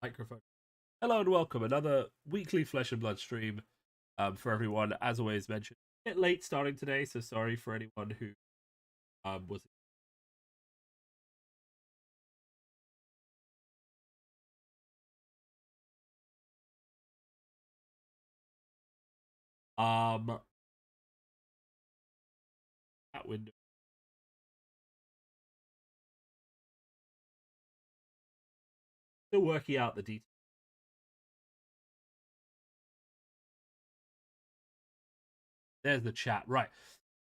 Microphone. Hello and welcome. Another weekly Flesh and Blood stream for everyone. As always mentioned, a bit late starting today, so sorry for anyone who was. Um, that window. Still working out the details. There's the chat. Right.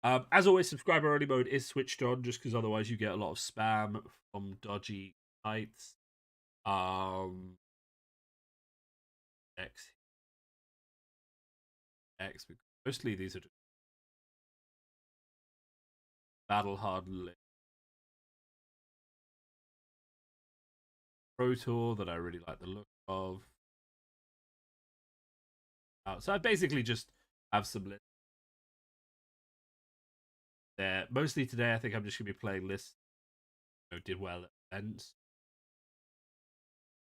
As always, subscriber only mode is switched on just because otherwise you get a lot of spam from dodgy sites. X X. Mostly these are just battle hardened Pro Tour that I really like the look of. So I basically just have some lists there. Mostly today, I think I'm just gonna be playing lists. Did well at events.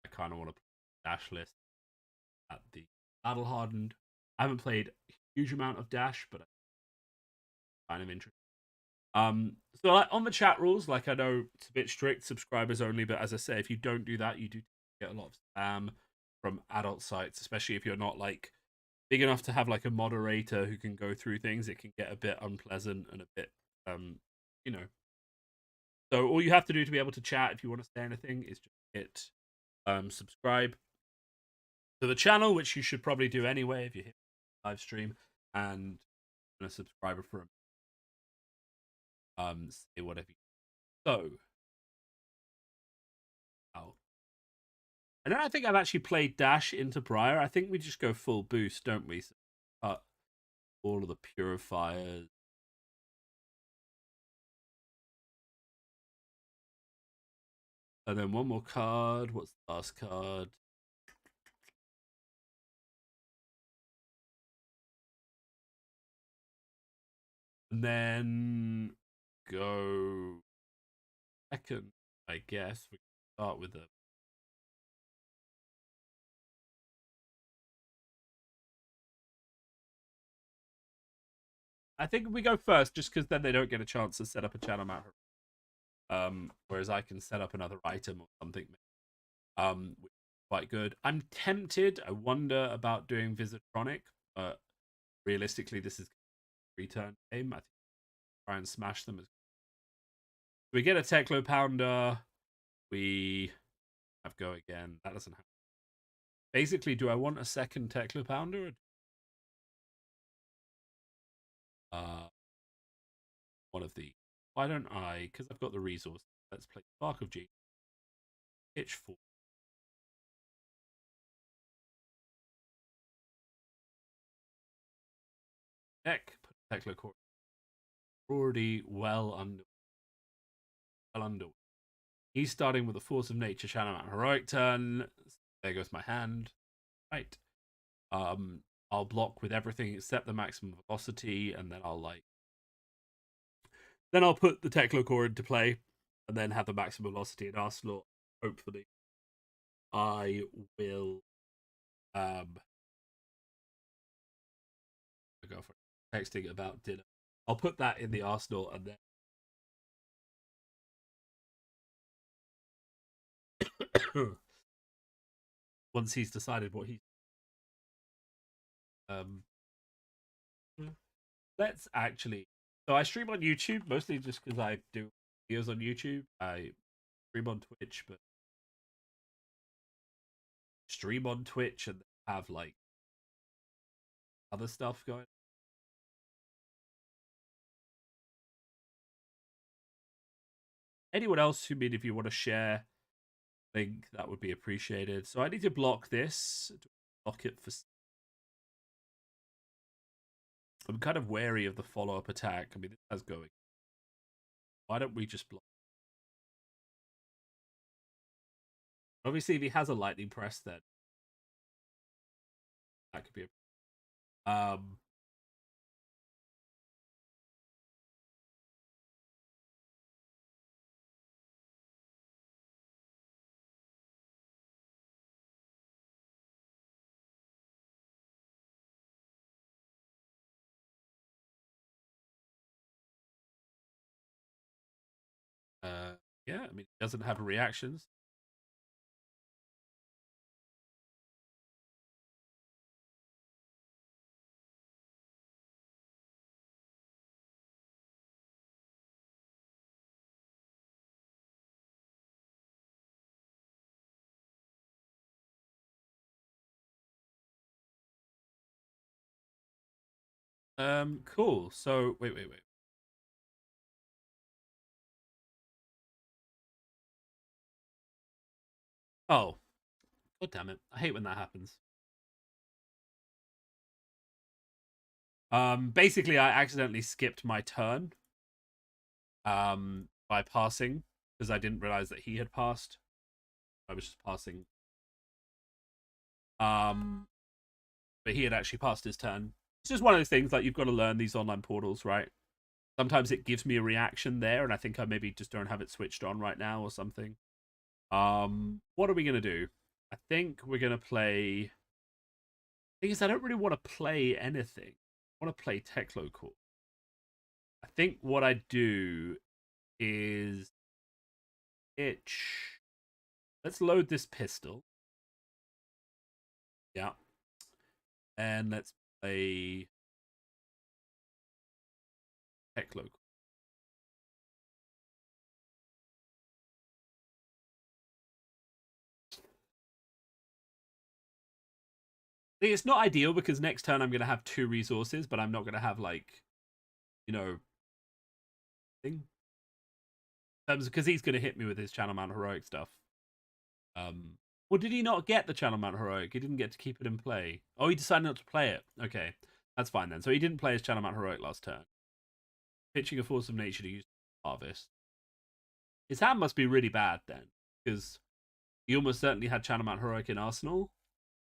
I kind of want to play dash list at the battle hardened. I haven't played a huge amount of dash, but I'm kind of interested. So like on the chat rules, like I know it's a bit strict, subscribers only, but as I say, if you don't do that, you do get a lot of spam from adult sites, especially if you're not like big enough to have like a moderator who can go through things. It can get a bit unpleasant and a bit, you know. So all you have to do to be able to chat if you want to say anything is just hit subscribe to the channel, which you should probably do anyway if you hit live stream, and a subscriber for say whatever. So, oh, and then I think I've actually played Dash into Briar. I think we just go full boost, don't we? So, all of the purifiers. And then one more card. What's the last card? And then go second, I guess. We can start with the. I think we go first, just because then they don't get a chance to set up a channel map. Whereas I can set up another item or something. Which is quite good. I'm tempted. I wonder about doing Visitronic, but realistically, this is a return game. I think try and smash them. We get a Teclo Pounder. We have go again. That doesn't happen. Basically, do I want a second Tecla Pounder? Uh, one of the. Why don't I? Because I've got the resource. Let's play Spark of G. Pitch 4. Deck. Put Tecla Core. Already well under. Well under. He's starting with the Force of Nature Shadow at heroic turn. There goes my hand. Right. I'll block with everything except the maximum velocity, and then I'll put the Teclo Core into play, and then have the maximum velocity in Arsenal. Hopefully, I will go for texting about dinner. I'll put that in the Arsenal, and then once he's decided what he's um let's actually. So I stream on YouTube mostly just because I do videos on YouTube. I stream on Twitch, but stream on Twitch and have like other stuff going. Anyone else who if you want to share link, that would be appreciated. So I need to block this. Block it for. I'm kind of wary of the follow-up attack. I mean, this has going. Why don't we just block? Obviously, if he has a lightning press, then that could be a. Yeah, I mean, he doesn't have reactions. Cool. So, wait. Oh, god damn it! I hate when that happens. Basically, I accidentally skipped my turn. By passing because I didn't realize that he had passed. I was just passing. Um, but he had actually passed his turn. It's just one of those things like you've got to learn these online portals, right? Sometimes it gives me a reaction there, and I think I maybe just don't have it switched on right now or something. What are we gonna do? I think we're gonna play. Thing is, I don't really want to play anything. I want to play Techlocore. I think what I do is itch. Let's load this pistol. Yeah. And let's play Techlocore. It's not ideal because next turn I'm going to have 2 resources, but I'm not going to have, like, you know, thing. Because he's going to hit me with his Channel Mount Heroic stuff. Well, did he not get the Channel Mount Heroic? He didn't get to keep it in play. Oh, he decided not to play it. Okay, that's fine then. So he didn't play his Channel Mount Heroic last turn. Pitching a Force of Nature to use Harvest. His hand must be really bad then, because he almost certainly had Channel Mount Heroic in Arsenal.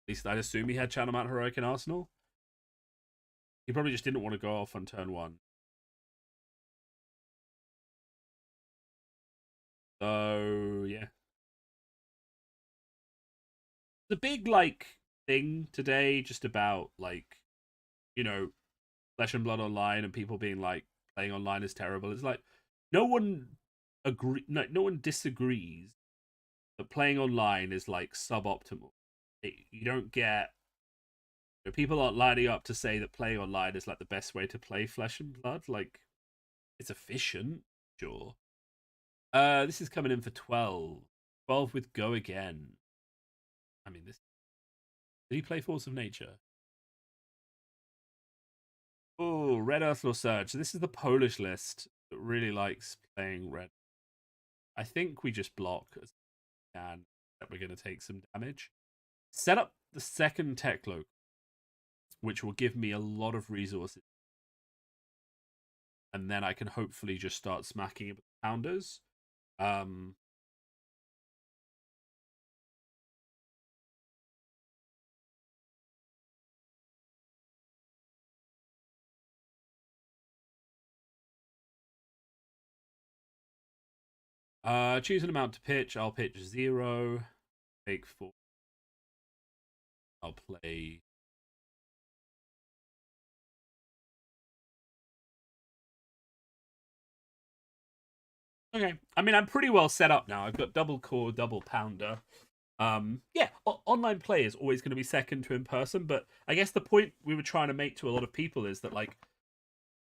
At least I'd assume he had Channel Mount Heroic in Arsenal. He probably just didn't want to go off on turn 1. So, yeah. The big, like, thing today just about, like, you know, Flesh and Blood Online and people being like, playing online is terrible. It's like, no one no one disagrees that playing online is, like, suboptimal. You don't get people aren't lining up to say that playing online is, like, the best way to play Flesh and Blood. Like, it's efficient, sure. This is coming in for 12. 12 with Go Again. I mean, this. Did he play Force of Nature? Oh, Red Earth Surge. So this is the Polish list that really likes playing red. I think we just block as we can. That we're going to take some damage. Set up the second Tech Cloak, which will give me a lot of resources. And then I can hopefully just start smacking with pounders. Choose an amount to pitch. I'll pitch 0. Take 4. I'll play. Okay. I mean, I'm pretty well set up now. I've got double core, double pounder. Yeah, online play is always going to be second to in person, but I guess the point we were trying to make to a lot of people is that, like,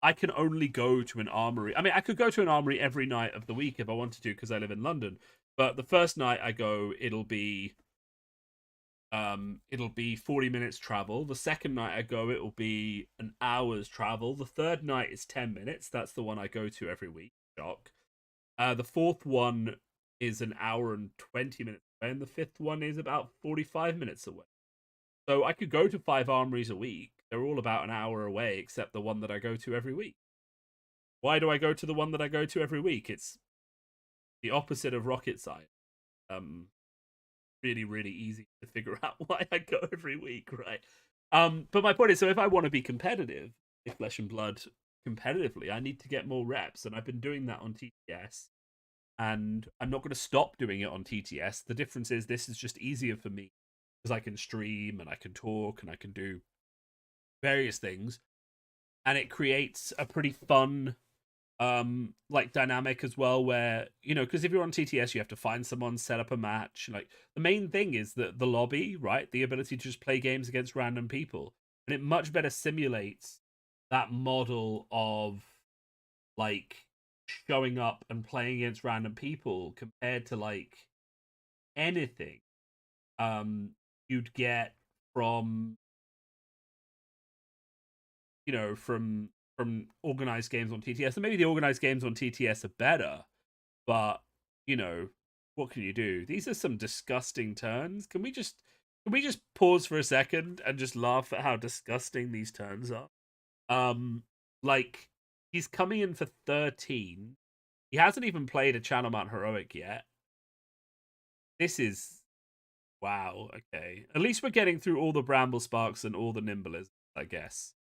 I can only go to an armory. I mean, I could go to an armory every night of the week if I wanted to because I live in London. But the first night I go, it'll be 40 minutes travel. The second night I go, it'll be an hour's travel. The third night is 10 minutes. That's the one I go to every week. Shock. The fourth one is an hour and 20 minutes away, and the fifth one is about 45 minutes away. So I could go to 5 armories a week. They're all about an hour away, except the one that I go to every week. Why do I go to the one that I go to every week? It's the opposite of rocket science. Really, really easy to figure out why I go every week, right? But my point is, so if I want to be competitive, if Flesh and Blood competitively, I need to get more reps, and I've been doing that on TTS, and I'm not going to stop doing it on TTS. The difference is this is just easier for me because I can stream and I can talk and I can do various things, and it creates a pretty fun like dynamic as well, where because if you're on TTS you have to find someone, set up a match. Like the main thing is that the lobby, right, the ability to just play games against random people, and it much better simulates that model of like showing up and playing against random people compared to like anything you'd get from from organized games on TTS. And maybe the organized games on TTS are better, but what can you do? These are some disgusting turns. Can we just pause for a second and just laugh at how disgusting these turns are? Like he's coming in for 13. He hasn't even played a Channel Mount Heroic yet. This is wow. Okay, at least we're getting through all the Bramble Sparks and all the Nimblisms, I guess.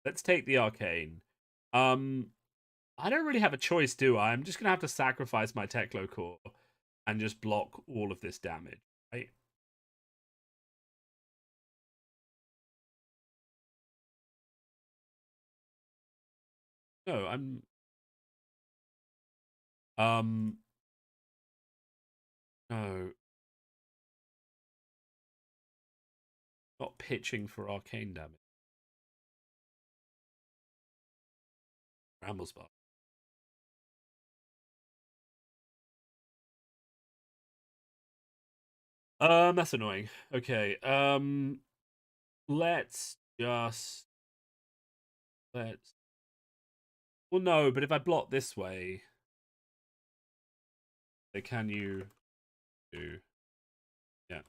Let's take the Arcane. I don't really have a choice, do I? I'm just gonna have to sacrifice my Teklo core and just block all of this damage, right? No, I'm um no, not pitching for arcane damage. Bramble Spark. That's annoying. Okay. Let's just let's. Well, no, but if I block this way, then can you do? Yeah.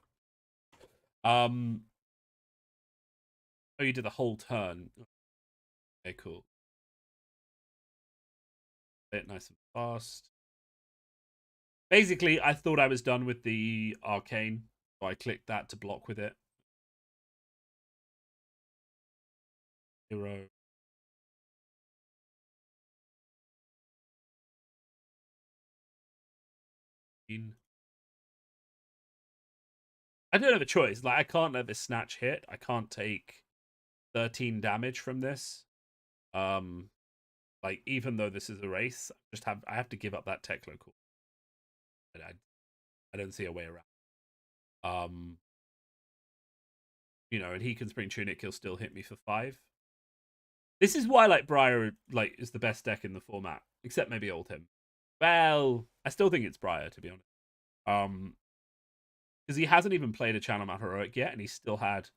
Um. Oh, you did the whole turn. Okay, cool. Bit nice and fast. Basically, I thought I was done with the arcane, so I clicked that to block with it. Hero. I don't have a choice. Like I can't let this snatch hit. I can't take 13 damage from this. Um, like even though this is a race, I have to give up that Teklo core. I don't see a way around. Um, and he can spring tunic. He'll still hit me for 5. This is why like Briar like is the best deck in the format, except maybe Oldhim. Well, I still think it's Briar to be honest. Um, because he hasn't even played a Channel Mount Heroic yet, and he's still had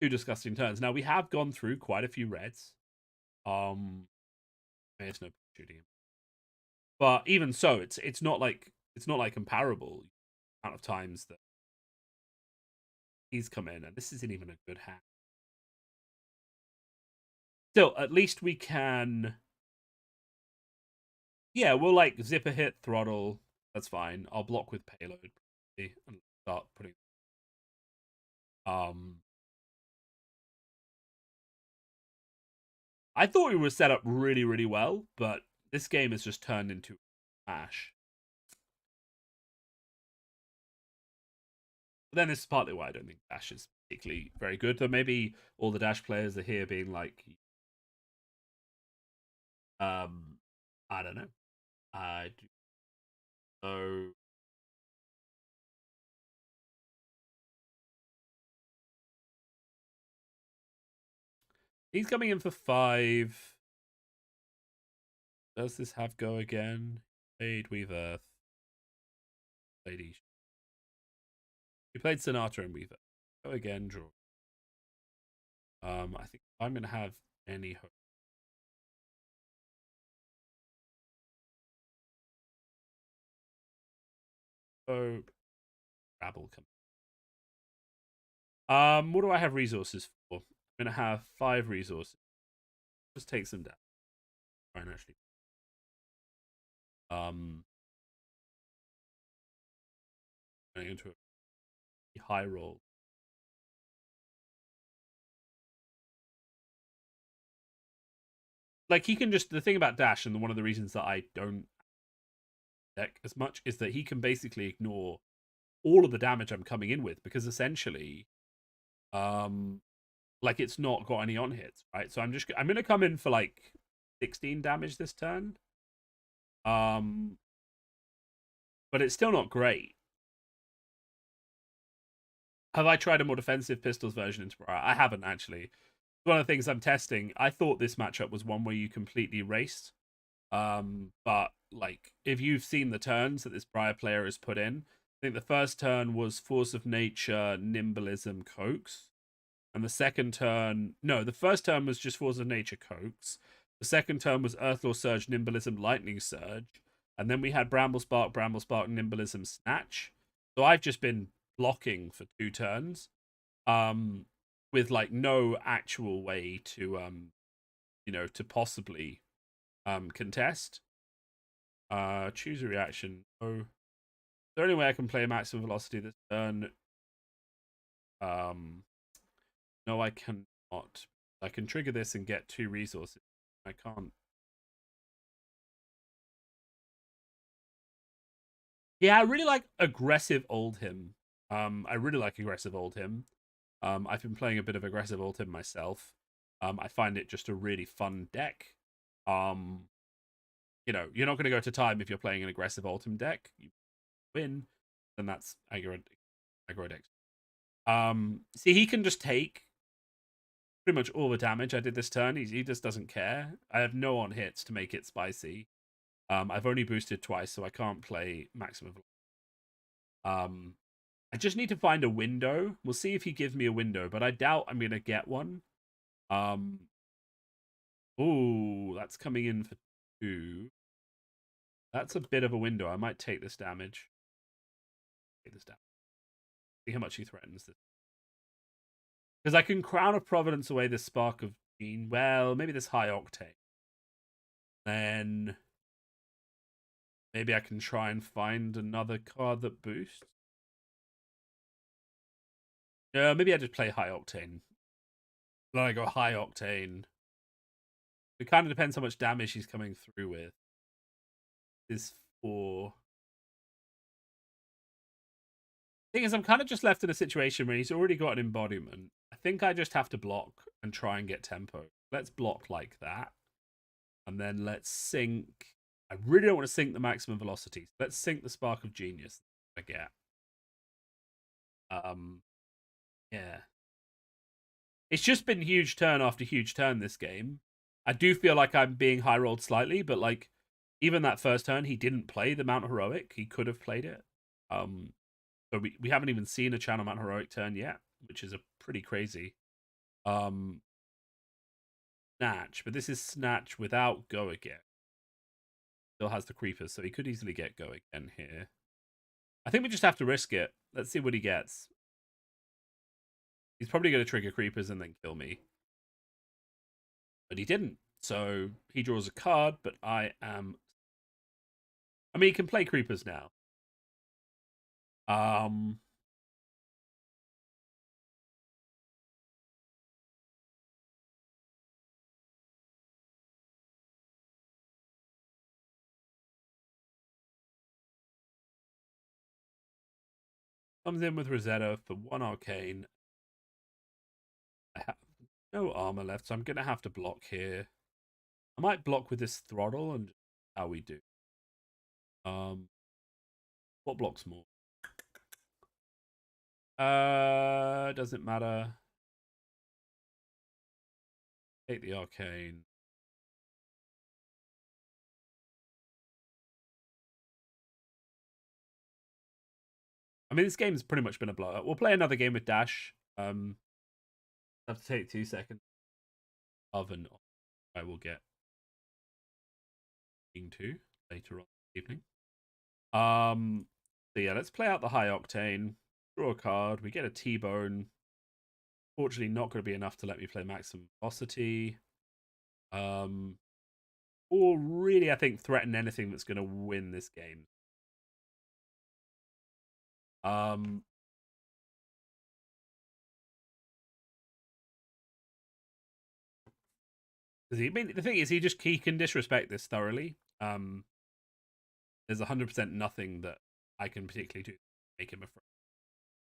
2 disgusting turns. Now we have gone through quite a few reds. There's no point shooting him, but even so, it's not like comparable amount of times that he's come in, and this isn't even a good hand. Still, at least we can. Yeah, we'll like zip a hit, throttle. That's fine. I'll block with payload and start putting. Um, I thought we were set up really, really well, but this game has just turned into smash. But then this is partly why I don't think Dash is particularly very good. Though maybe all the Dash players are here being like, I don't know. I do. So he's coming in for 5. Does this have go again? Played Weaver. Played We played Sonata and Weaver. Go again, draw. I think I'm gonna have any hope. So Rabble come. What do I have resources for? I'm gonna have 5 resources. Just take some down. Try and actually. Going into a high roll. Like he can just the thing about Dash, and one of the reasons that I don't deck as much is that he can basically ignore all of the damage I'm coming in with, because essentially, like it's not got any on hits, right? So I'm gonna come in for like 16 damage this turn. But it's still not great. Have I tried a more defensive pistols version into Briar? I haven't actually. One of the things I'm testing. I thought this matchup was one where you completely raced. But like if you've seen the turns that this Briar player has put in, I think the first turn was Force of Nature, Nimblism, Coax. And the second turn, no, the first turn was just Force of Nature, Coax. The second turn was Earthlaw Surge, Nimblism, Lightning Surge. And then we had Bramble Spark, Nimblism, Snatch. So I've just been blocking for 2 turns. With like no actual way to to possibly contest. Choose a reaction. Oh, the only way I can play maximum velocity this turn. No, I cannot. I can trigger this and get 2 resources. I can't. Yeah, I really like aggressive old him. I really like aggressive old him. I've been playing a bit of aggressive old him myself. I find it just a really fun deck. You're not going to go to time if you're playing an aggressive Ultim deck. You win, then that's aggro deck. See, he can just take pretty much all the damage I did this turn. He just doesn't care. I have no on hits to make it spicy. I've only boosted twice, so I can't play maximum. I just need to find a window. We'll see if he gives me a window, but I doubt I'm going to get one. Oh, that's coming in for 2. That's a bit of a window. I might take this damage. Take this down. See how much he threatens this. Because I can Crown of Providence away this Spark of Gene. Well, maybe this High Octane. Then maybe I can try and find another card that boosts. Yeah, maybe I just play High Octane. Then I go High Octane. It kind of depends how much damage he's coming through with. Is 4. Thing is, I'm kind of just left in a situation where he's already got an embodiment. I think I just have to block and try and get tempo. Let's block like that. And then let's sync. I really don't want to sync the maximum velocities. Let's sync the Spark of Genius I get. Yeah. It's just been huge turn after huge turn this game. I do feel like I'm being high rolled slightly, but like even that first turn, he didn't play the Mount Heroic. He could have played it. So we haven't even seen a Channel Mount Heroic turn yet, which is a pretty crazy. Snatch, but this is Snatch without Go Again. Still has the Creepers, so he could easily get Go Again here. I think we just have to risk it. Let's see what he gets. He's probably going to trigger Creepers and then kill me. But he didn't. So he draws a card, but I mean, he can play Creepers now. Comes in with Rosetta for 1 Arcane. I have no armor left, so I'm going to have to block here. I might block with this Throttle and how we do. What blocks more? Doesn't matter. Take the Arcane. I mean, this game's pretty much been a blowout. We'll play another game with Dash. Have to take 2 seconds. Oven. I will get 2 later on this evening. So yeah, let's play out the High Octane. Draw a card. We get a T-Bone. Fortunately, not going to be enough to let me play Maximum Velocity. Or really, I think, threaten anything that's going to win this game. I mean, the thing is, he can disrespect this thoroughly. There's 100% nothing that I can particularly do to make him afraid.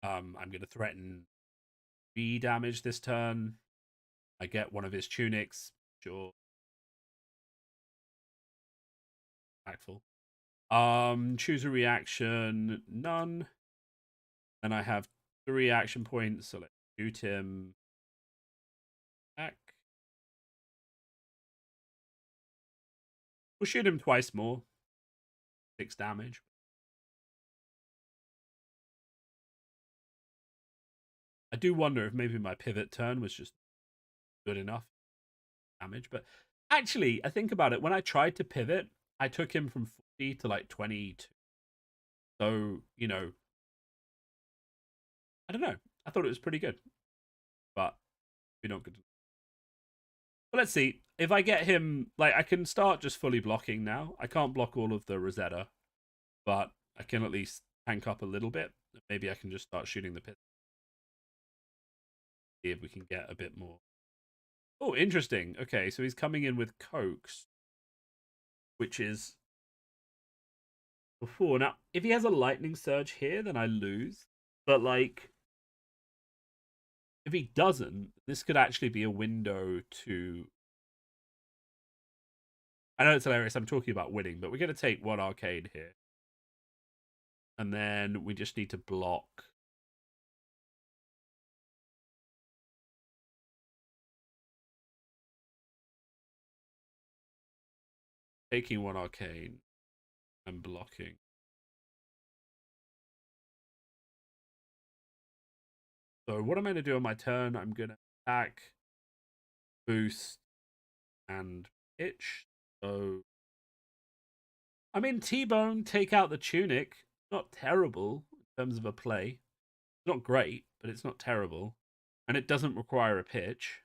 I'm going to threaten B damage this turn. I get one of his tunics. Sure. impactful. Choose a reaction, none. And I have 3 action points, so let's shoot him back. We'll shoot him twice more. 6 damage. I do wonder if maybe my pivot turn was just good enough damage. But actually, I think about it. When I tried to pivot, I took him from 40 to like 22. So, you know, I don't know. I thought it was pretty good. But we're not good. But let's see. If I get him, like, I can start just fully blocking now. I can't block all of the Rosetta, but I can at least tank up a little bit. Maybe I can just start shooting the pit. See if we can get a bit more. Oh, interesting. Okay, so he's coming in with Cokes, which is before. Now, if he has a Lightning Surge here, then I lose. But, like, if he doesn't, this could actually be a window to... I know it's hilarious, I'm talking about winning, but we're going to take 1 Arcade here. And then we just need to block. Taking 1 Arcane and blocking. So what am I going to do on my turn? I'm going to attack, boost, and pitch. So, I mean, T-Bone, take out the Tunic. Not terrible in terms of a play. Not great, but it's not terrible. And it doesn't require a pitch.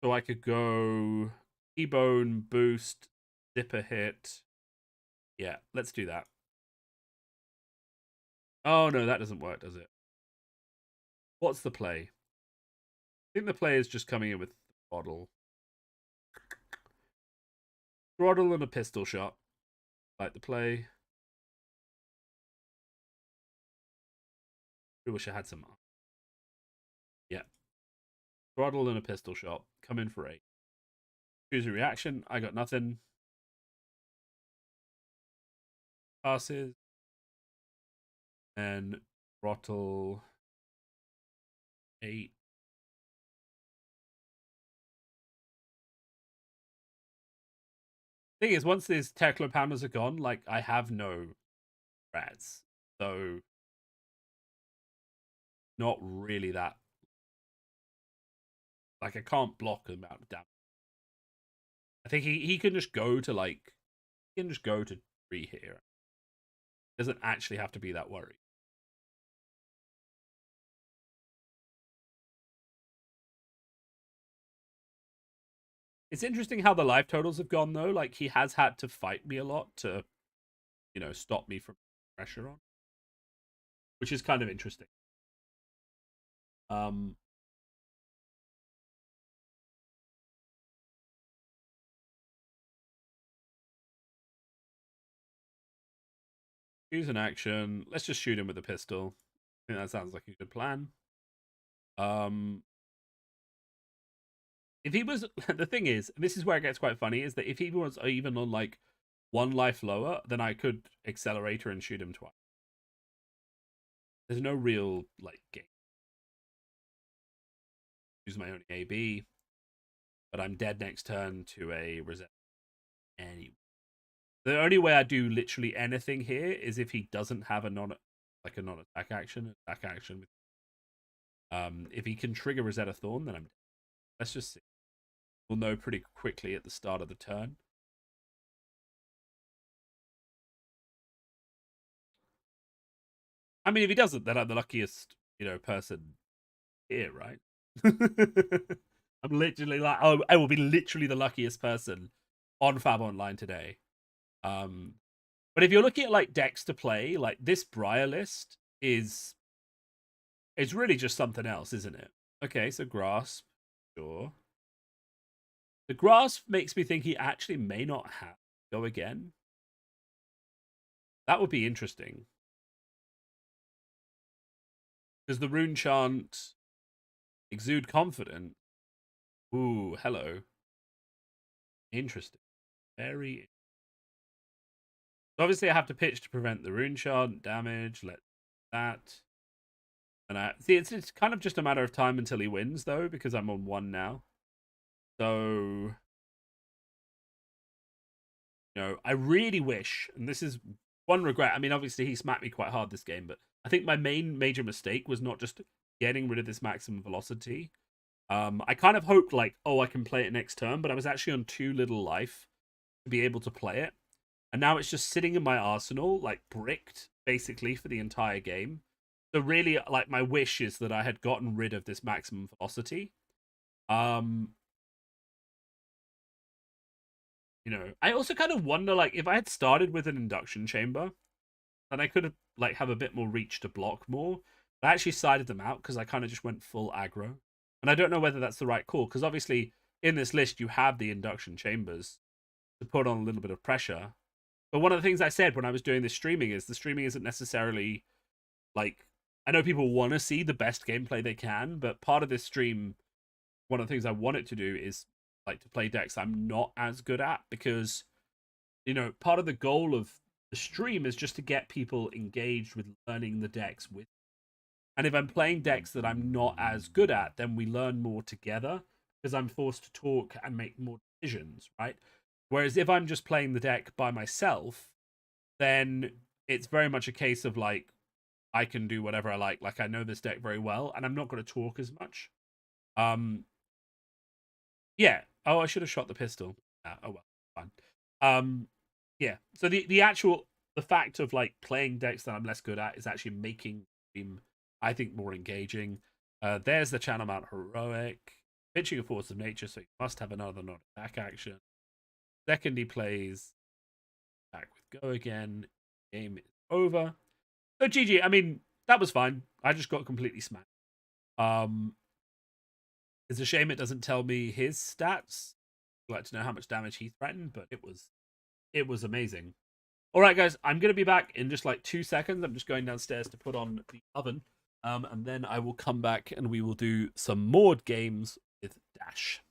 So I could go T-Bone, boost, Zipper hit. Yeah, let's do that. Oh, no, that doesn't work, does it? What's the play? I think the play is just coming in with Throttle. Throttle and a pistol shot. Like the play. I wish I had some. Yeah. Throttle and a pistol shot. Come in for 8. Choose a reaction. I got nothing. Passes. And throttle 8. Thing is, once these Tekla Pounders are gone, like, I have no rats. So, not really that. Like, I can't block the amount of damage. I think he can just go to, like, he can just go to 3 here. Doesn't actually have to be that worried. It's interesting how the life totals have gone, though. Like, he has had to fight me a lot to, you know, stop me from pressure on. Which is kind of interesting. Use an action. Let's just shoot him with a pistol. I think that sounds like a good plan. If he was... The thing is, this is where it gets quite funny, is that if he was even on, like, 1 life lower, then I could Accelerator and shoot him twice. There's no real, like, game. Use my own AB. But I'm dead next turn to a Rosetta. Anyway. The only way I do literally anything here is if he doesn't have a non-attack action. Attack action. If he can trigger Rosetta Thorn, then I'm dead. Let's just see. We'll know pretty quickly at the start of the turn. I mean, if he doesn't, then I'm the luckiest, you know, person here, right? I'm literally like, oh, I will be literally the luckiest person on Fab Online today. But if you're looking at like decks to play, like this Briar list is really just something else, isn't it? Okay, so Grasp, sure. The Grasp makes me think he actually may not have go again. That would be interesting. Because the Rune Chant, Exude Confident. Ooh, hello. Interesting. Very Obviously, I have to pitch to prevent the rune shard damage. Let that. And I see it's kind of just a matter of time until he wins, though, because I'm on 1 now. So, I really wish, and this is one regret. I mean, obviously he smacked me quite hard this game, but I think my main major mistake was not just getting rid of this maximum velocity. I kind of hoped like, oh, I can play it next turn, but I was actually on 2 little life to be able to play it. And now it's just sitting in my arsenal, like bricked, basically, for the entire game. So really, like, my wish is that I had gotten rid of this maximum velocity. I also kind of wonder, like, if I had started with an induction chamber, then I could have, like, have a bit more reach to block more. But I actually sided them out because I kind of just went full aggro. And I don't know whether that's the right call, because obviously in this list you have the induction chambers to put on a little bit of pressure. But one of the things I said when I was doing this streaming is the streaming isn't necessarily like, I know people want to see the best gameplay they can, but part of this stream, one of the things I want it to do is like to play decks I'm not as good at, because part of the goal of the stream is just to get people engaged with learning the decks with. And if I'm playing decks that I'm not as good at, then we learn more together because I'm forced to talk and make more decisions, right? Whereas if I'm just playing the deck by myself, then it's very much a case of like, I can do whatever I like. Like, I know this deck very well, and I'm not going to talk as much. Yeah. Oh, I should have shot the pistol. Oh well, fine. Yeah. So the fact of like playing decks that I'm less good at is actually making the game, I think, more engaging. There's the Channel Mount Heroic, pitching a Force of Nature, so you must have another non-attack action. Second, he plays back with Go again. Game is over. So GG. I mean, that was fine. I just got completely smacked. It's a shame it doesn't tell me his stats. I'd like to know how much damage he threatened, but it was amazing. All right, guys, I'm going to be back in just like 2 seconds. I'm just going downstairs to put on the oven, and then I will come back and we will do some more games with Dash.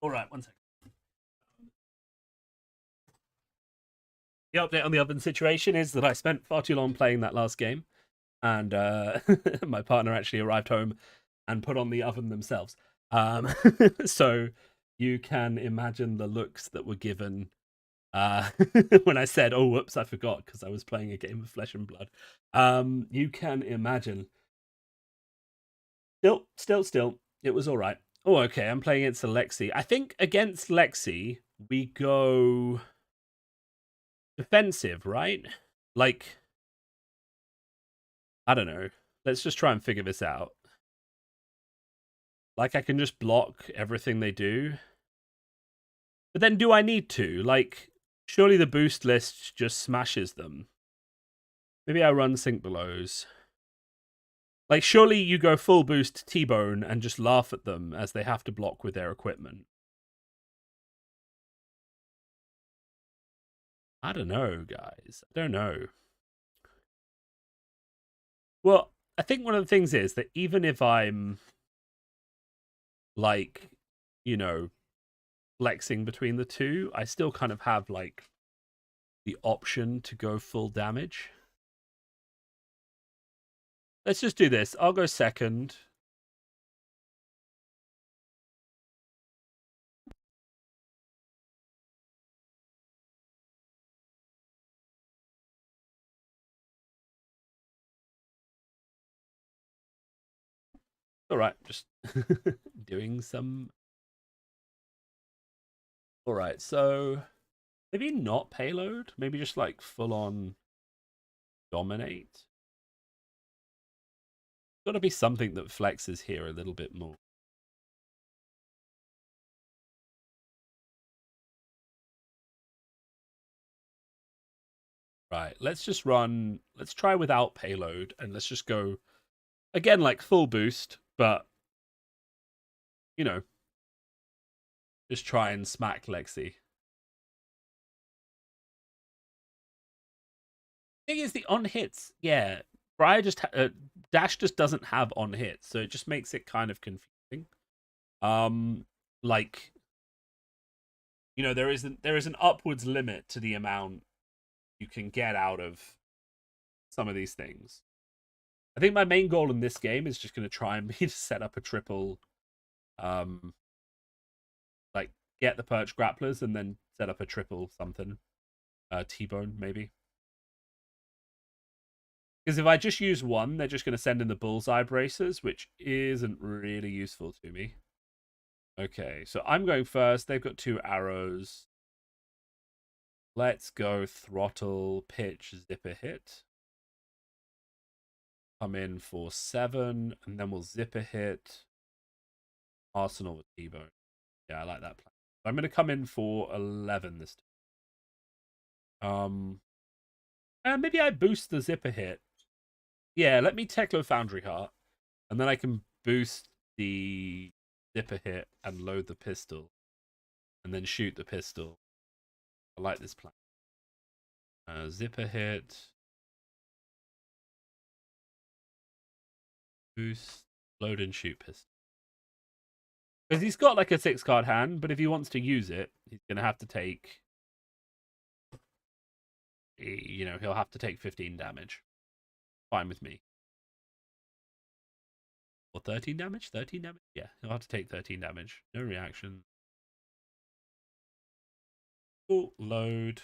All right, 1 second. The update on the oven situation is that I spent far too long playing that last game, and my partner actually arrived home and put on the oven themselves. So you can imagine the looks that were given when I said, "Oh, whoops, I forgot," because I was playing a game of Flesh and Blood. You can imagine. Still, it was all right. Oh, okay. I'm playing against Lexi. I think against Lexi we go defensive, right? Like, I don't know. Let's just try and figure this out. Like, I can just block everything they do. But then do I need to? Like, surely the boost list just smashes them. Maybe I run Sink Belows. Like, surely you go full boost T-Bone and just laugh at them as they have to block with their equipment. I don't know, guys. I don't know. Well, I think one of the things is that even if I'm, like, flexing between the two, I still kind of have, like, the option to go full damage. Let's just do this. I'll go second. All right, just doing some. All right, so maybe not payload. Maybe just like full on dominate. Got to be something that flexes here a little bit more. Right, let's just run. Let's try without payload, and let's just go again like full boost, but you know, just try and smack Lexi. Thing is, the on hits, yeah. Briar just Dash just doesn't have on hits, so it just makes it kind of confusing. Like, you know, there is an upwards limit to the amount you can get out of some of these things. I think my main goal in this game is just going to try and be to set up a triple, like get the perch grapplers and then set up a triple something, T-bone maybe. Because if I just use one, they're just going to send in the bullseye bracers, which isn't really useful to me. Okay, so I'm going first. They've got 2 arrows. Let's go throttle, pitch, zipper hit. Come in for 7, and then we'll zipper hit. Arsenal with T-bone. Yeah, I like that plan. I'm going to come in for 11 this time. Maybe I boost the zipper hit. Yeah, let me Teklo Foundry Heart, and then I can boost the zipper hit and load the pistol, and then shoot the pistol. I like this plan. Zipper hit, boost, load and shoot pistol. Because he's got like a 6-card hand, but if he wants to use it, he's gonna have to take. You know, he'll have to take 15 damage. Fine with me. Or 13 damage? 13 damage? Yeah, he'll have to take 13 damage. No reaction. Oh, load.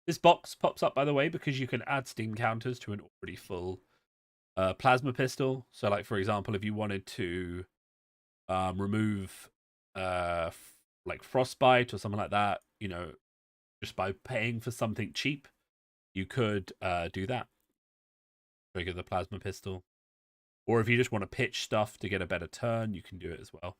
This box pops up, by the way, because you can add steam counters to an already full plasma pistol. So, like, for example, if you wanted to remove like frostbite or something like that, you know, just by paying for something cheap, you could do that. Trigger the plasma pistol. Or if you just want to pitch stuff to get a better turn, you can do it as well.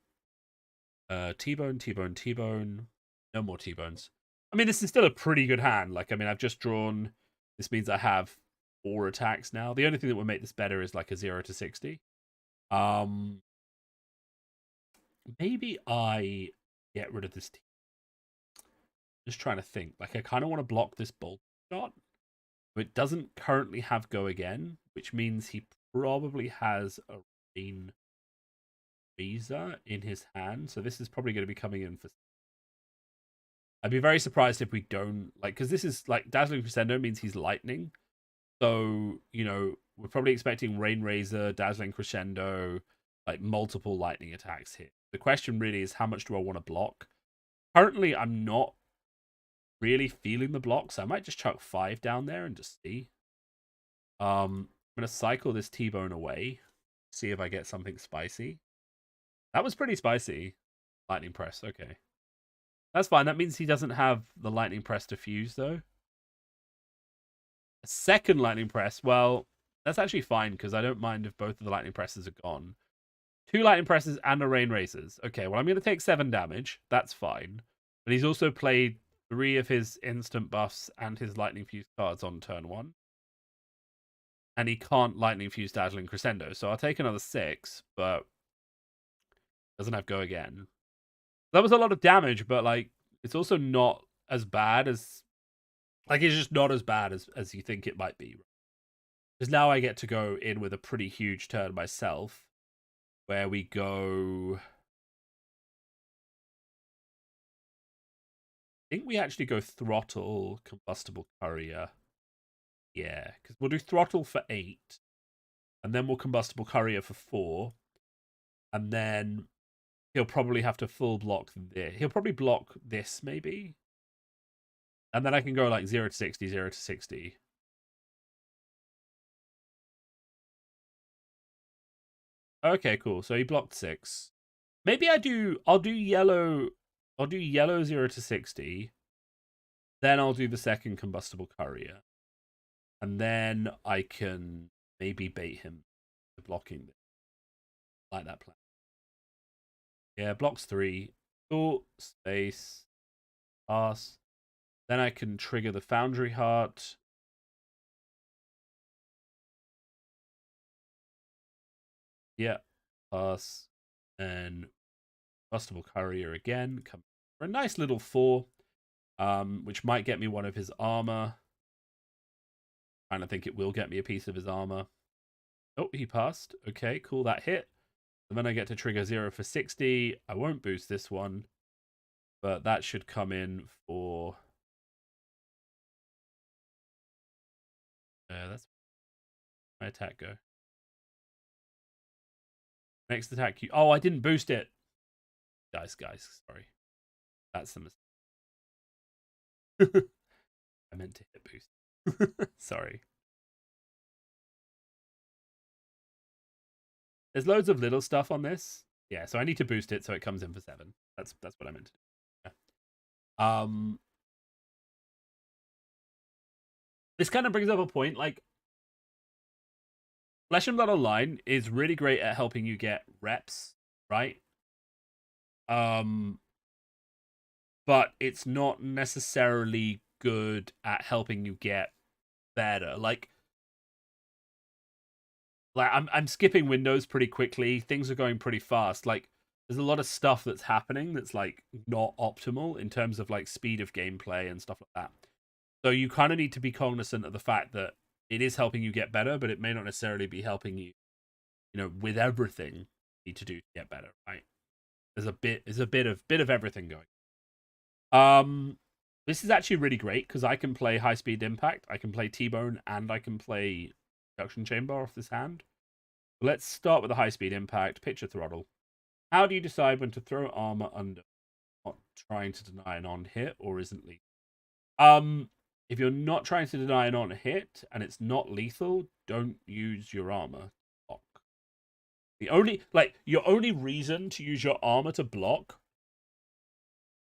T-bone, T-bone, T-bone. No more T-bones. I mean, this is still a pretty good hand. Like, I mean, I've just drawn. This means I have 4 attacks now. The only thing that would make this better is like a 0 to 60. Maybe I get rid of this team. Just trying to think. Like, I kind of want to block this bolt shot. It doesn't currently have go again, which means he probably has a rain Visa in his hand. So this is probably going to be coming in for. I'd be very surprised if we don't, like, because this is like Dazzling Crescendo means he's lightning. So, you know, we're probably expecting Rain Razor, Dazzling Crescendo, like multiple lightning attacks here. The question really is, how much do I want to block? Currently, I'm not really feeling the block, so I might just chuck 5 down there and just see. I'm going to cycle this T-bone away, see if I get something spicy. That was pretty spicy. Lightning Press, okay. That's fine. That means he doesn't have the Lightning Press to fuse, though. A second Lightning Press, well, that's actually fine, because I don't mind if both of the Lightning Presses are gone. 2 Lightning Presses and a Rain Razors. Okay, well, I'm going to take 7 damage. That's fine. But he's also played 3 of his instant buffs and his Lightning Fuse cards on turn 1. And he can't Lightning Fuse Dazzling Crescendo. So I'll take another 6, but doesn't have go again. That was a lot of damage, but like it's also not as bad as like it's just not as bad as you think it might be. Because now I get to go in with a pretty huge turn myself, where we go. I think we actually go throttle combustible courier. Yeah, because we'll do throttle for 8, and then we'll combustible courier for 4, and then he'll probably have to full block this. He'll probably block this maybe, and then I can go like 0 to 60, 0 to 60. Okay, cool. So he blocked 6. Maybe I'll do yellow. I'll do yellow 0 to 60. Then I'll do the second combustible courier. And then I can maybe bait him to blocking this. Like that plan. Yeah, blocks 3. Oh, space. Pass. Then I can trigger the Foundry Heart. Yeah, pass. And combustible courier again. Come for a nice little 4. Which might get me one of his armor. Kind of think it will get me a piece of his armor. Oh, he passed. Okay, cool. That hit. And then I get to trigger 0 for 60. I won't boost this one. But that should come in for... that's my attack go. Next attack. Oh, I didn't boost it. Guys, sorry. That's the mistake. I meant to hit boost. Sorry. There's loads of little stuff on this. Yeah, so I need to boost it so it comes in for 7. That's what I meant to do. Yeah. This kind of brings up a point, like, Flesh and Blood Online is really great at helping you get reps, right? But it's not necessarily good at helping you get better. Like I'm skipping windows pretty quickly. Things are going pretty fast. Like there's a lot of stuff that's happening that's like not optimal in terms of like speed of gameplay and stuff like that. So you kind of need to be cognizant of the fact that it is helping you get better, but it may not necessarily be helping you, with everything you need to do to get better, right? There's a bit of everything going. This is actually really great because I can play High Speed Impact, I can play T-Bone, and I can play Production Chamber off this hand. Let's start with the High Speed Impact, Picture Throttle. How do you decide when to throw armor under? Not trying to deny an on-hit or isn't lethal. If you're not trying to deny an on-hit and it's not lethal, don't use your armor to block. Your only reason to use your armor to block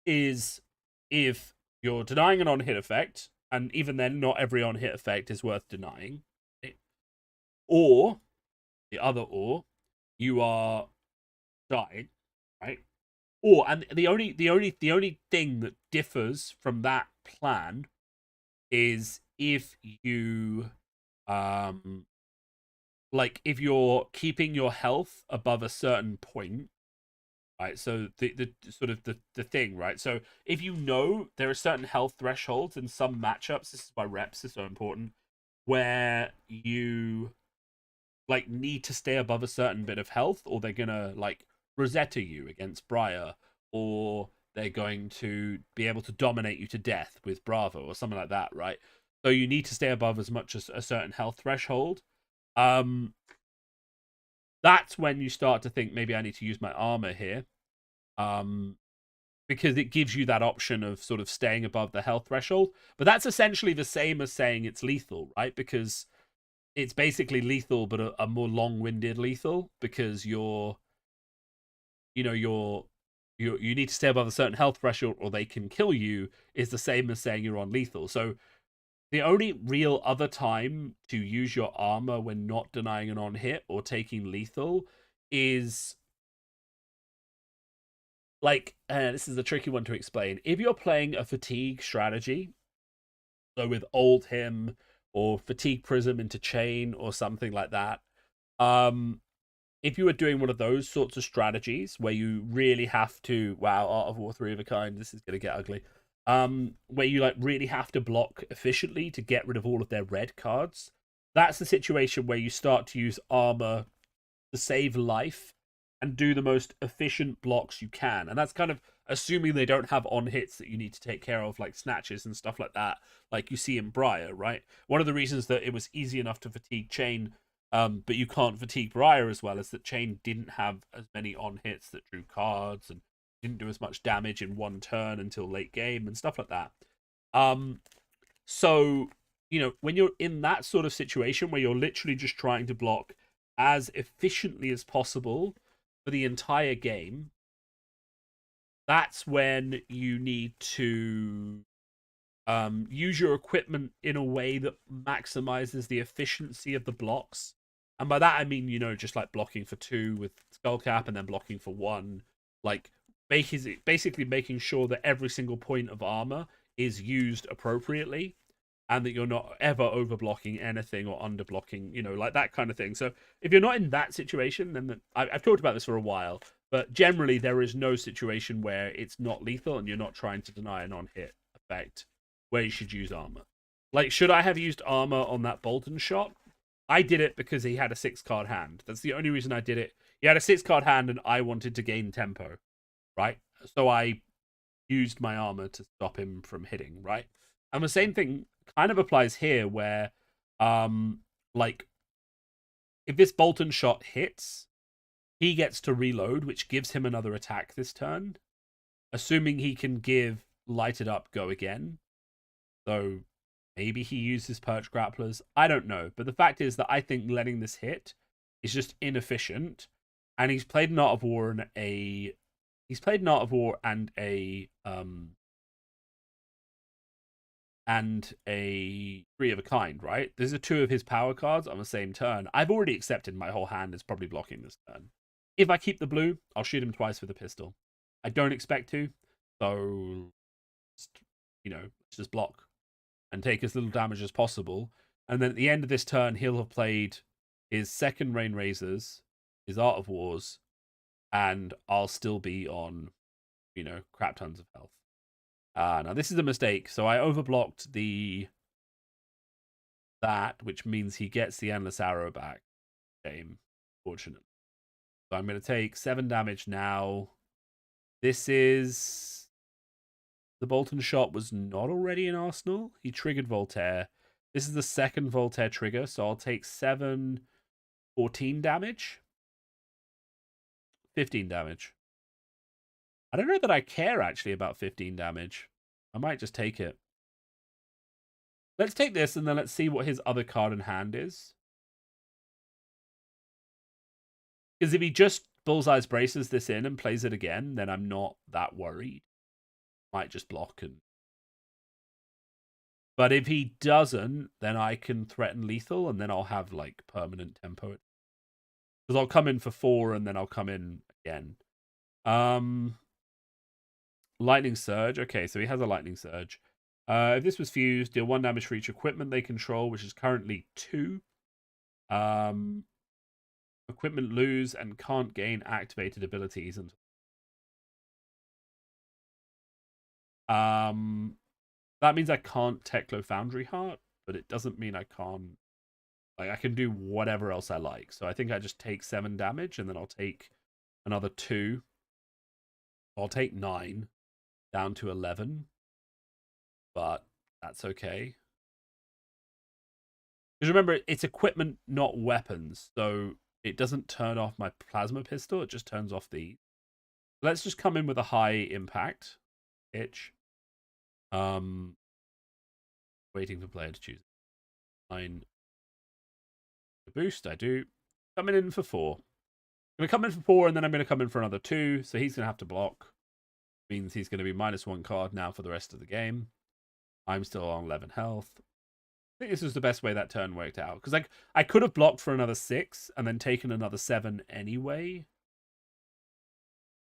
is if you're denying an on-hit effect, and even then, not every on-hit effect is worth denying. Or, you are dying, right? And the only thing that differs from that plan is if you if you're keeping your health above a certain point, right? So the sort of the thing, right? So if there are certain health thresholds in some matchups, this is why reps is so important, where you need to stay above a certain bit of health, or they're gonna Rosetta you against Briar, or they're going to be able to dominate you to death with Bravo or something like that, right? So you need to stay above as much as a certain health threshold. That's when you start to think maybe I need to use my armor here. Because it gives you that option of sort of staying above the health threshold. But that's essentially the same as saying it's lethal, right? Because it's basically lethal, but a more long-winded lethal, because you need to stay above a certain health threshold or they can kill you, is the same as saying you're on lethal. So the only real other time to use your armor when not denying an on-hit or taking lethal is this is a tricky one to explain. If you're playing a fatigue strategy, so with Old Him or Fatigue Prism into Chain or something like that, if you were doing one of those sorts of strategies where you really have to, Art of War 3 of a kind, this is going to get ugly, where you really have to block efficiently to get rid of all of their red cards, that's the situation where you start to use armor to save life and do the most efficient blocks you can. And that's kind of assuming they don't have on hits that you need to take care of, like snatches and stuff like that, like you see in Briar, right? One of the reasons that it was easy enough to fatigue Chain, but you can't fatigue Briar as well, is that Chain didn't have as many on hits that drew cards and didn't do as much damage in one turn until late game and stuff like that. So, when you're in that sort of situation where you're literally just trying to block as efficiently as possible for the entire game, that's when you need to use your equipment in a way that maximizes the efficiency of the blocks. And by that I mean, just like blocking for 2 with Skullcap and then blocking for 1. Like basically making sure that every single point of armor is used appropriately and that you're not ever overblocking anything or underblocking, like that kind of thing. So if you're not in that situation, then I've talked about this for a while, but generally there is no situation where it's not lethal and you're not trying to deny a non-hit effect where you should use armor. Like, should I have used armor on that Bolton shot? I did it because he had a 6-card hand. That's the only reason I did it. He had a 6-card hand and I wanted to gain tempo, right? So I used my armor to stop him from hitting, right? And the same thing kind of applies here where, like, if this Bolton shot hits, he gets to reload, which gives him another attack this turn, assuming he can give Lighted Up go again. So maybe he uses Perch Grapplers. I don't know. But the fact is that I think letting this hit is just inefficient. And he's played an Art of War and a... He's played an Art of War and a 3 of a kind, right? These are 2 of his power cards on the same turn. I've already accepted my whole hand is probably blocking this turn. If I keep the blue, I'll shoot him twice with a pistol. I don't expect to, so let's just block and take as little damage as possible. And then at the end of this turn, he'll have played his second Rain Razors, his Art of Wars, and I'll still be on, crap tons of health. Now this is a mistake. So I overblocked that, which means he gets the Endless Arrow back. Game, fortunately. So I'm going to take 7 damage now. This is... The Bolton shot was not already in Arsenal. He triggered Voltaire. This is the second Voltaire trigger, so I'll take 7, 14 damage. 15 damage. I don't know that I care, actually, about 15 damage. I might just take it. Let's take this, and then let's see what his other card in hand is. Because if he just Bullseye's Braces this in and plays it again, then I'm not that worried. Might just block and... But if he doesn't, then I can threaten lethal, and then I'll have, like, permanent tempo. Because I'll come in for 4, and then I'll come in again. Lightning Surge. Okay, so he has a Lightning Surge. If this was fused, deal 1 damage for each equipment they control, which is currently 2. Equipment lose and can't gain activated abilities. And that means I can't Teklo Foundry Heart, but it doesn't mean I can't... Like, I can do whatever else I like. So I think I just take 7 damage, and then I'll take another 2. I'll take 9 down to 11. But that's okay. Because remember, it's equipment, not weapons. So it doesn't turn off my plasma pistol. It just turns off the... Let's just come in with a high impact itch. Waiting for player to choose. 9. Boost, I do. Coming in for 4. I'm going to come in for 4, and then I'm going to come in for another 2. So he's going to have to block. Means he's going to be -1 card now for the rest of the game. I'm still on 11 health. I think this was the best way that turn worked out. Because I could have blocked for another 6 and then taken another 7 anyway.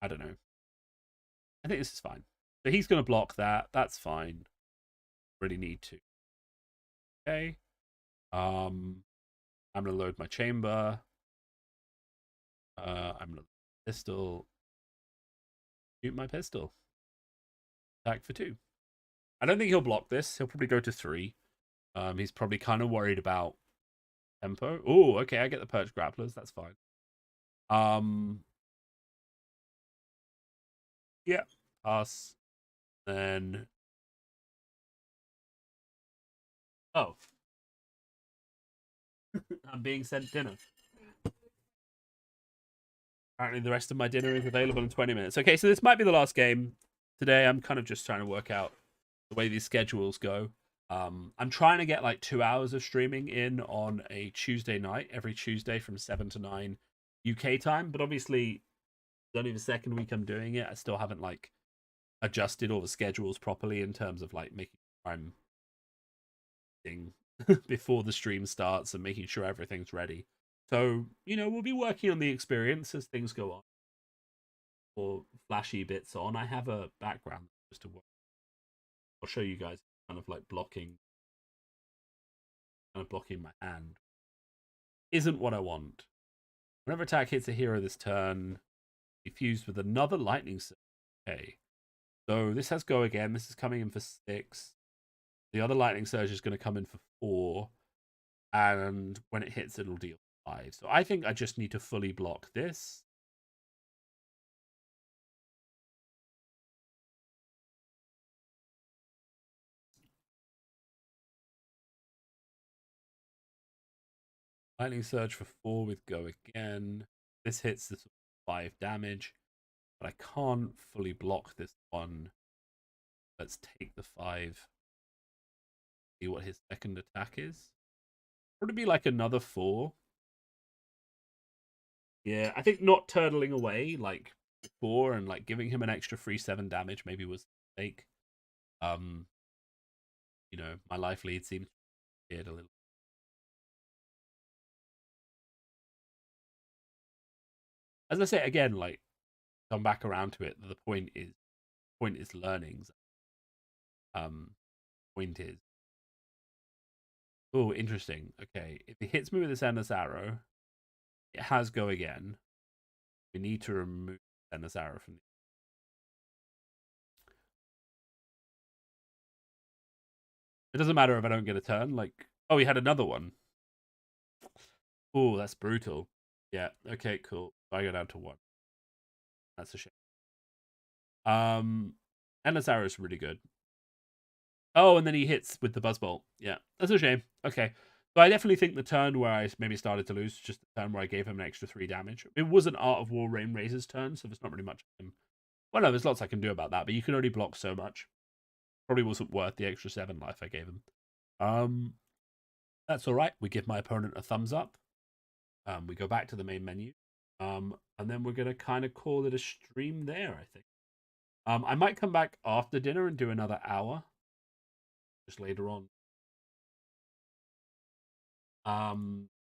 I don't know. I think this is fine. So he's going to block that. That's fine. Really need to. Okay. I'm going to load my chamber. I'm going to pistol. Shoot my pistol. Attack for 2. I don't think he'll block this. He'll probably go to 3. He's probably kind of worried about tempo. Oh, okay. I get the Perch Grapplers. That's fine. Yeah. Pass. Then. Oh. I'm being sent dinner. Apparently the rest of my dinner is available in 20 minutes. Okay, so this might be the last game today. I'm kind of just trying to work out the way these schedules go. I'm trying to get like 2 hours of streaming in on a Tuesday night, every Tuesday from 7 to 9 UK time. But obviously, it's only the second week I'm doing it. I still haven't like adjusted all the schedules properly in terms of like making I'm before the stream starts and making sure everything's ready. So, we'll be working on the experience as things go on. Or flashy bits on. I have a background just to work. I'll show you guys kind of like blocking my hand. Isn't what I want. Whenever attack hits a hero this turn, be fused with another lightning surge. Okay. So this has go again. This is coming in for 6. The other lightning surge is going to come in for 4. And when it hits, it'll deal 5. So I think I just need to fully block this. Lightning surge for 4 with go again. This hits this 5 damage. But I can't fully block this one. Let's take the 5. See what his second attack is. Would it be like another 4? Yeah, I think not turtling away like before and like giving him an extra free 7 damage maybe was a mistake. My life lead seems weird a little. As I say again, like come back around to it. The point is learnings. Point is. Oh, interesting. Okay, if it hits me with this endless arrow, it has go again. We need to remove the endless arrow from the. It doesn't matter if I don't get a turn. Like, oh, he had another one. Oh, that's brutal. Yeah. Okay. Cool. So I go down to 1. That's a shame. Endless arrow is really good. Oh, and then he hits with the buzzbolt. Yeah, that's a shame. Okay. So I definitely think the turn where I maybe started to lose, just the turn where I gave him an extra 3 damage. It was an Art of War Rain Razor's turn, so there's not really much I can. Well, no, there's lots I can do about that, but you can only block so much. Probably wasn't worth the extra 7 life I gave him. That's all right. We give my opponent a thumbs up. We go back to the main menu. And then we're going to kind of call it a stream there, I think. I might come back after dinner and do another hour. Just later on.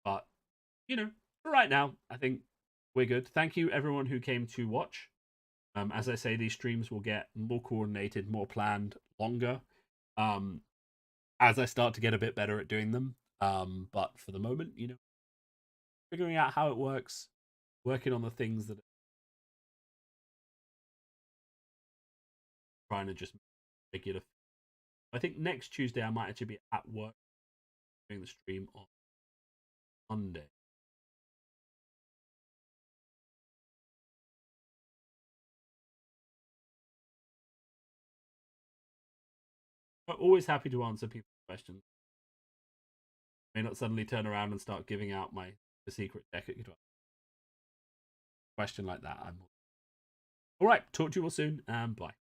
But, for right now, I think we're good. Thank you, everyone who came to watch. As I say, these streams will get more coordinated, more planned, longer. As I start to get a bit better at doing them. But for the moment, figuring out how it works, working on the things that are trying to just make it. I think next Tuesday I might actually be at work doing the stream on Monday. I'm always happy to answer people's questions. I may not suddenly turn around and start giving out the secret deck at question like that. All right. Talk to you all soon, and bye.